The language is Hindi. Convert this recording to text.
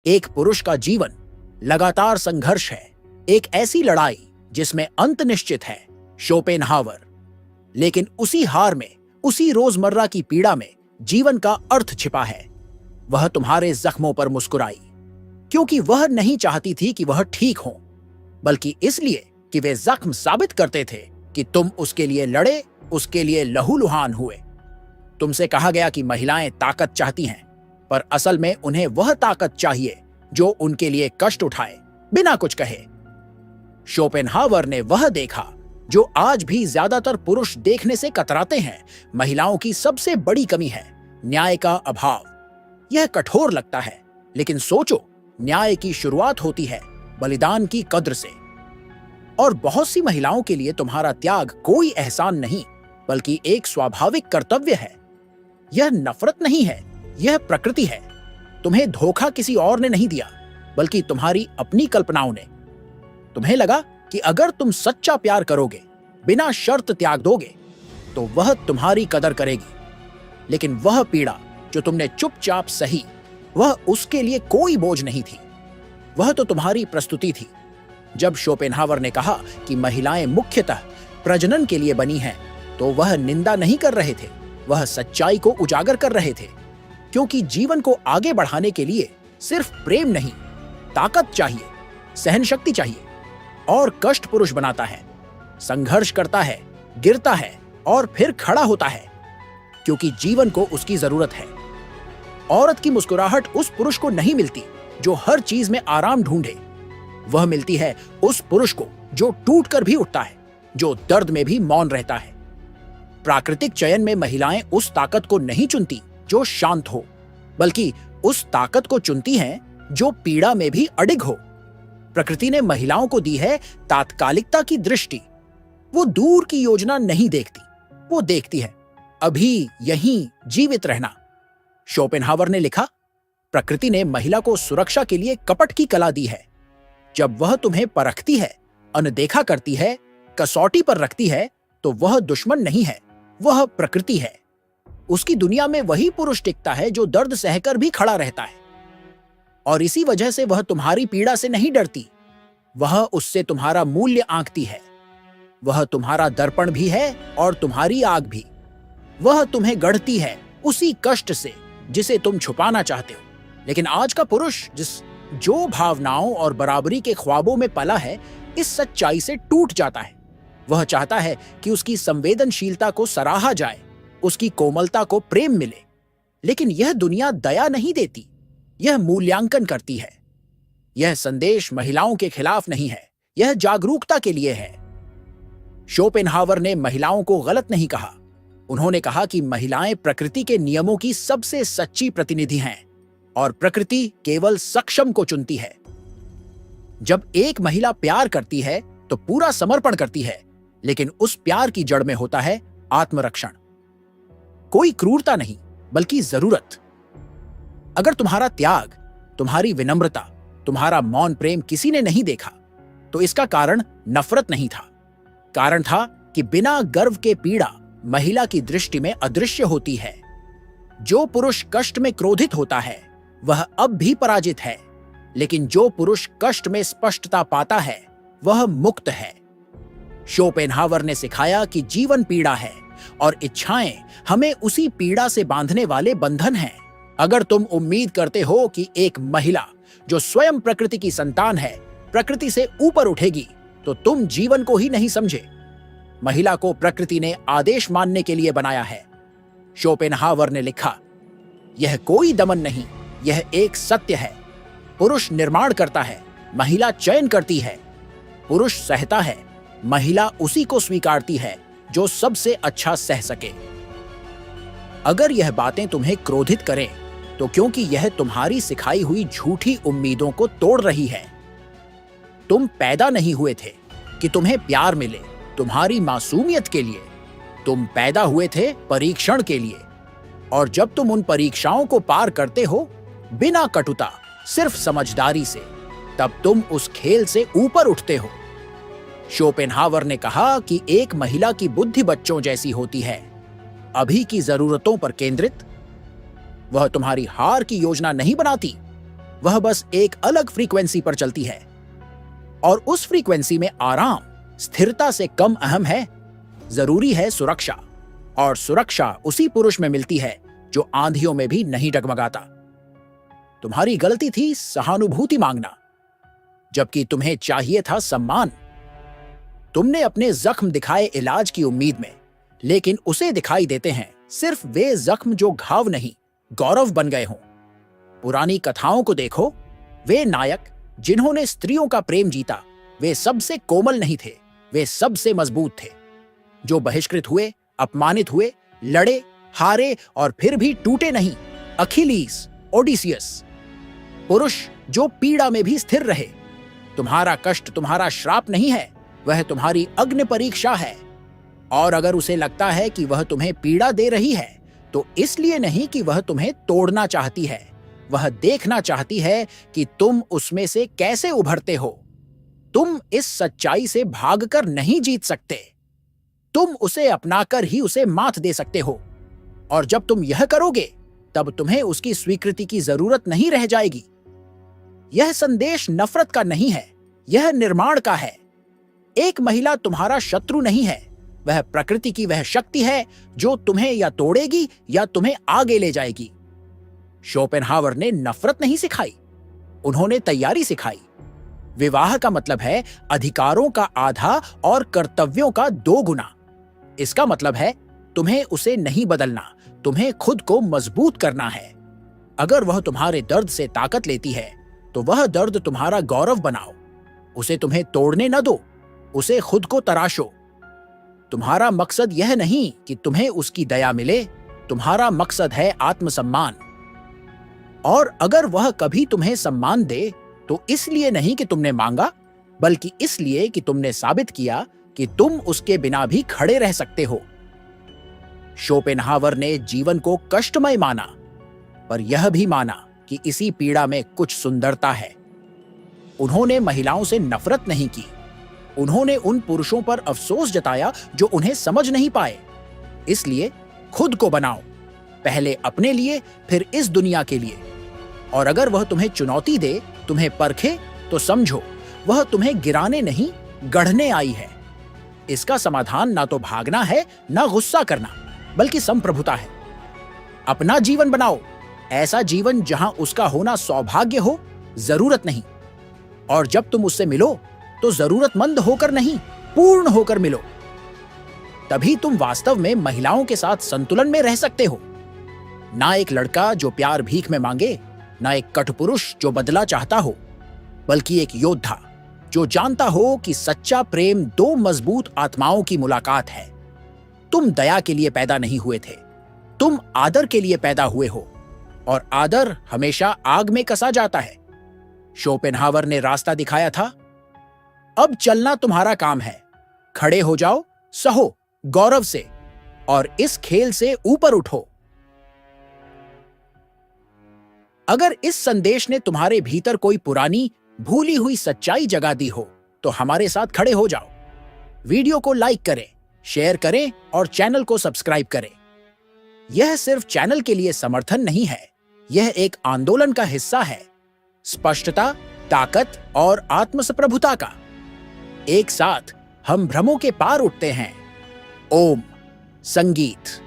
एक पुरुष का जीवन लगातार संघर्ष है, एक ऐसी लड़ाई जिसमें अंत निश्चित है। शोपेनहावर। लेकिन उसी हार में, उसी रोजमर्रा की पीड़ा में जीवन का अर्थ छिपा है। वह तुम्हारे जख्मों पर मुस्कुराई, क्योंकि वह नहीं चाहती थी कि वह ठीक हो, बल्कि इसलिए कि वे जख्म साबित करते थे कि तुम उसके लिए लड़े, उसके लिए लहूलुहान हुए। तुमसे कहा गया कि महिलाएं ताकत चाहती हैं, पर असल में उन्हें वह ताकत चाहिए जो उनके लिए कष्ट उठाए बिना कुछ कहे। शोपेनहावर ने वह देखा जो आज भी ज्यादातर पुरुष देखने से कतराते हैं। महिलाओं की सबसे बड़ी कमी है न्याय का अभाव। यह कठोर लगता है, लेकिन सोचो, न्याय की शुरुआत होती है बलिदान की कद्र से। और बहुत सी महिलाओं के लिए तुम्हारा त्याग कोई एहसान नहीं, बल्कि एक स्वाभाविक कर्तव्य है। यह नफरत नहीं है, यह प्रकृति है। तुम्हें धोखा किसी और ने नहीं दिया, बल्कि तुम्हारी अपनी कल्पनाओं ने। तुम्हें लगा कि अगर तुम सच्चा प्यार करोगे, बिना शर्त त्याग दोगे, तो वह तुम्हारी कदर करेगी। लेकिन वह पीड़ा जो तुमने चुपचाप सही, वह उसके लिए कोई बोझ नहीं थी। वह तो तुम्हारी प्रस्तुति थी। जब शोपेनहावर ने कहा कि महिलाएं मुख्यतः प्रजनन के लिए बनी हैं, तो वह निंदा नहीं कर रहे थे, वह सच्चाई को उजागर कर रहे थे। क्योंकि जीवन को आगे बढ़ाने के लिए सिर्फ प्रेम नहीं, ताकत चाहिए, सहनशक्ति चाहिए। और कष्ट पुरुष बनाता है, संघर्ष करता है, गिरता है और फिर खड़ा होता है, क्योंकि जीवन को उसकी जरूरत है। औरत की मुस्कुराहट उस पुरुष को नहीं मिलती जो हर चीज में आराम ढूंढे। वह मिलती है उस पुरुष को जो टूटकर भी उठता है, जो दर्द में भी मौन रहता है। प्राकृतिक चयन में महिलाएं उस ताकत को नहीं चुनती जो शांत हो, बल्कि उस ताकत को चुनती हैं जो पीड़ा में भी अडिग हो। प्रकृति ने महिलाओं को दी है तात्कालिकता की दृष्टि। वो दूर की योजना नहीं देखती, वो देखती है अभी यहीं जीवित रहना। शोपेनहावर ने लिखा, प्रकृति ने महिला को सुरक्षा के लिए कपट की कला दी है। जब वह तुम्हें परखती है, अनदेखा करती है, कसौटी पर रखती है, तो वह दुश्मन नहीं है, वह प्रकृति है। उसकी दुनिया में वही पुरुष टिकता है जो दर्द सहकर भी खड़ा रहता है। और इसी वजह से वह तुम्हारी पीड़ा से नहीं डरती, वह उससे तुम्हारा मूल्य आंकती है। वह तुम्हारा दर्पण भी है और तुम्हारी आग भी। वह तुम्हें गढ़ती है उसी कष्ट से जिसे तुम छुपाना चाहते हो। लेकिन आज का पुरुष जो भावनाओं और बराबरी के ख्वाबों में पला है, इस सच्चाई से टूट जाता है। वह चाहता है कि उसकी संवेदनशीलता को सराहा जाए, उसकी कोमलता को प्रेम मिले। लेकिन यह दुनिया दया नहीं देती, यह मूल्यांकन करती है। यह संदेश महिलाओं के खिलाफ नहीं है, यह जागरूकता के लिए है। शोपेनहावर ने महिलाओं को गलत नहीं कहा। उन्होंने कहा कि महिलाएं प्रकृति के नियमों की सबसे सच्ची प्रतिनिधि हैं, और प्रकृति केवल सक्षम को चुनती है। जब एक महिला प्यार करती है तो पूरा समर्पण करती है, लेकिन उस प्यार की जड़ में होता है आत्मरक्षण। कोई क्रूरता नहीं, बल्कि जरूरत। अगर तुम्हारा त्याग, तुम्हारी विनम्रता, तुम्हारा मौन प्रेम किसी ने नहीं देखा, तो इसका कारण नफरत नहीं था। कारण था कि बिना गर्व के पीड़ा महिला की दृष्टि में अदृश्य होती है। जो पुरुष कष्ट में क्रोधित होता है, वह अब भी पराजित है। लेकिन जो पुरुष कष्ट में स्पष्टता पाता है, वह मुक्त है। शोपेनहावर ने सिखाया कि जीवन पीड़ा है और इच्छाएं हमें उसी पीड़ा से बांधने वाले बंधन हैं। अगर तुम उम्मीद करते हो कि एक महिला जो स्वयं प्रकृति की संतान है, प्रकृति से ऊपर उठेगी, तो तुम जीवन को ही नहीं समझे। महिला को प्रकृति ने आदेश मानने के लिए बनाया है। शोपेनहावर ने लिखा, यह कोई दमन नहीं, यह एक सत्य है। पुरुष निर्माण करता है, महिला चयन करती है। पुरुष सहता है, महिला उसी को स्वीकारती है जो सबसे अच्छा सह सके। अगर यह बातें तुम्हें क्रोधित करें, तो क्योंकि यह तुम्हारी सिखाई हुई झूठी उम्मीदों को तोड़ रही है। तुम पैदा नहीं हुए थे कि तुम्हें प्यार मिले तुम्हारी मासूमियत के लिए। तुम पैदा हुए थे परीक्षण के लिए। और जब तुम उन परीक्षाओं को पार करते हो, बिना कटुता, सिर्फ समझदारी से, तब तुम उस खेल से ऊपर उठते हो। शोपेनहावर ने कहा कि एक महिला की बुद्धि बच्चों जैसी होती है, अभी की जरूरतों पर केंद्रित। वह तुम्हारी हार की योजना नहीं बनाती, वह बस एक अलग फ्रीक्वेंसी पर चलती है, और उस फ्रीक्वेंसी में आराम स्थिरता से कम अहम है। जरूरी है सुरक्षा, और सुरक्षा उसी पुरुष में मिलती है जो आंधियों में भी नहीं डगमगाता। तुम्हारी गलती थी सहानुभूति मांगना, जबकि तुम्हें चाहिए था सम्मान। तुमने अपने जख्म दिखाए इलाज की उम्मीद में, लेकिन उसे दिखाई देते हैं सिर्फ वे जख्म जो घाव नहीं, गौरव बन गए हों। पुरानी कथाओं को देखो, वे नायक जिन्होंने स्त्रियों का प्रेम जीता, वे सबसे कोमल नहीं थे, वे सबसे मजबूत थे। जो बहिष्कृत हुए, अपमानित हुए, लड़े, हारे और फिर भी टूटे नहीं। अखिलीस, ओडिसियस। पुरुष जो पीड़ा में भी स्थिर रहे। तुम्हारा कष्ट तुम्हारा श्राप नहीं है, वह तुम्हारी अग्नि परीक्षा है। और अगर उसे लगता है कि वह तुम्हें पीड़ा दे रही है, तो इसलिए नहीं कि वह तुम्हें तोड़ना चाहती है, वह देखना चाहती है कि तुम उसमें से कैसे उभरते हो। तुम इस सच्चाई से भागकर नहीं जीत सकते। तुम उसे अपनाकर ही उसे मात दे सकते हो, और जब तुम यह करोगे, तब तुम्हें उसकी स्वीकृति की जरूरत नहीं रह जाएगी। यह संदेश नफरत का नहीं है, यह निर्माण का है। एक महिला तुम्हारा शत्रु नहीं है, वह प्रकृति की वह शक्ति है जो तुम्हें या तोड़ेगी या तुम्हें आगे ले जाएगी। शोपेनहावर ने नफरत नहीं सिखाई, उन्होंने तैयारी सिखाई। विवाह का मतलब है अधिकारों का आधा और कर्तव्यों का 2 गुना। इसका मतलब है तुम्हें उसे नहीं बदलना, तुम्हें खुद को मजबूत करना है। अगर वह तुम्हारे दर्द से ताकत लेती है, तो वह दर्द तुम्हारा गौरव बनाओ। उसे तुम्हें तोड़ने न दो, उसे खुद को तराशो। तुम्हारा मकसद यह नहीं कि तुम्हें उसकी दया मिले, तुम्हारा मकसद है आत्मसम्मान। और अगर वह कभी तुम्हें सम्मान दे, तो इसलिए नहीं कि तुमने मांगा, बल्कि इसलिए कि तुमने साबित किया कि तुम उसके बिना भी खड़े रह सकते हो। शोपेनहावर ने जीवन को कष्टमय माना, पर यह भी माना कि इसी पीड़ा में कुछ सुंदरता है। उन्होंने महिलाओं से नफरत नहीं की, उन्होंने उन पुरुषों पर अफसोस जताया जो उन्हें समझ नहीं पाए। इसलिए खुद को बनाओ, पहले अपने लिए, फिर इस दुनिया के लिए। और अगर वह तुम्हें चुनौती दे, तुम्हें परखे, तो समझो वह तुम्हें गिराने नहीं, गढ़ने आई है। इसका समाधान ना तो भागना है, ना गुस्सा करना, बल्कि संप्रभुता है। अपना जीवन बनाओ, ऐसा जीवन जहां उसका होना सौभाग्य हो, जरूरत नहीं। और जब तुम उससे मिलो, तो जरूरतमंद होकर नहीं, पूर्ण होकर मिलो। तभी तुम वास्तव में महिलाओं के साथ संतुलन में रह सकते हो। ना एक लड़का जो प्यार भीख में मांगे, ना एक कठपुरुष जो बदला चाहता हो, बल्कि एक योद्धा जो जानता हो कि सच्चा प्रेम 2 मजबूत आत्माओं की मुलाकात है। तुम दया के लिए पैदा नहीं हुए थे, तुम आदर के लिए पैदा हुए हो, और आदर हमेशा आग में कसा जाता है। शोपेनहावर ने रास्ता दिखाया था, अब चलना तुम्हारा काम है। खड़े हो जाओ, सहो गौरव से, और इस खेल से ऊपर उठो। अगर इस संदेश ने तुम्हारे भीतर कोई पुरानी भूली हुई सच्चाई जगा दी हो, तो हमारे साथ खड़े हो जाओ। वीडियो को लाइक करें, शेयर करें और चैनल को सब्सक्राइब करें। यह सिर्फ चैनल के लिए समर्थन नहीं है, यह एक आंदोलन का हिस्सा है, स्पष्टता, ताकत और आत्मसंप्रभुता का। एक साथ हम भ्रमों के पार उठते हैं। ओम संगीत।